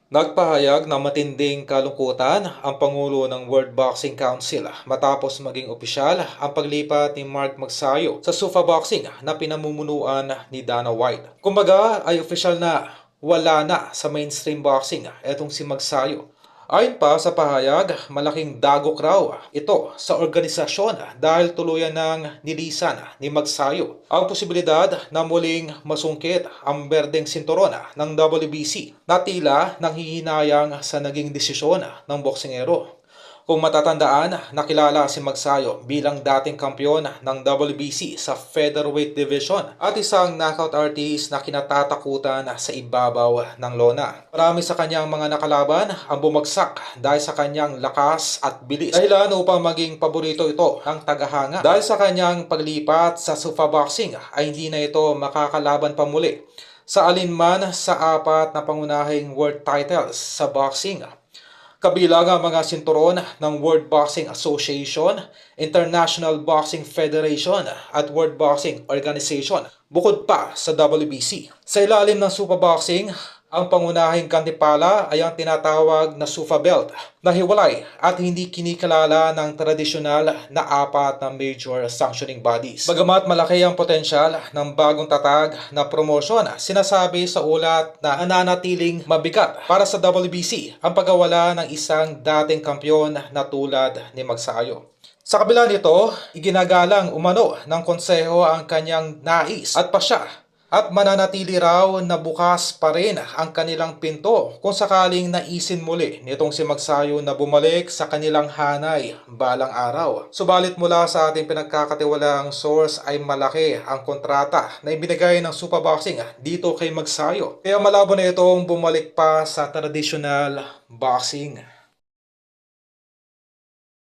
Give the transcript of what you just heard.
Nagpahayag na matinding kalungkutan ang Pangulo ng World Boxing Council matapos maging opisyal ang paglipat ni Mark Magsayo sa SUFA Boxing na pinamumunuan ni Dana White. Kumbaga ay opisyal na wala na sa mainstream boxing etong si Magsayo. Ayon pa sa pahayag, malaking dagok raw ito sa organisasyon dahil tuluyan ng nilisan ni Magsayo ang posibilidad na muling masungkit ang berdeng sinturon ng WBC na tila nanghihinayang sa naging desisyon ng boksingero. Kung matatandaan, nakilala si Magsayo bilang dating kampiyon ng WBC sa featherweight division at isang knockout artist na kinatatakutan sa ibabaw ng lona. Marami sa kanyang mga nakalaban ang bumagsak dahil sa kanyang lakas at bilis. Dahilan upang maging paborito ito ng tagahanga. Dahil sa kanyang paglipat sa SUFA Boxing ay hindi na ito makakalaban pa muli sa alinman sa apat na pangunahing world titles sa boxing. Kabilang ang mga sinturon ng World Boxing Association, International Boxing Federation at World Boxing Organization, bukod pa sa WBC. Sa ilalim ng SUFA Boxing, ang pangunahing kantipala ay ang tinatawag na SUFA Belt na hiwalay at hindi kinikalala ng tradisyonal na apat na major sanctioning bodies. Bagamat malaki ang potensyal ng bagong tatag na promosyon, sinasabi sa ulat na nananatiling mabigat para sa WBC ang pagkawala ng isang dating kampyon na tulad ni Magsayo. Sa kabila nito, iginagalang umano ng konseho ang kanyang nais at pasya at mananatili raw na bukas pa rin ang kanilang pinto kung sakaling naisin muli nitong si Magsayo na bumalik sa kanilang hanay balang araw. Subalit mula sa ating pinagkakatiwalaang source ay malaki ang kontrata na ibinigay ng SUFA Boxing dito kay Magsayo. Kaya malabo na itong bumalik pa sa traditional boxing.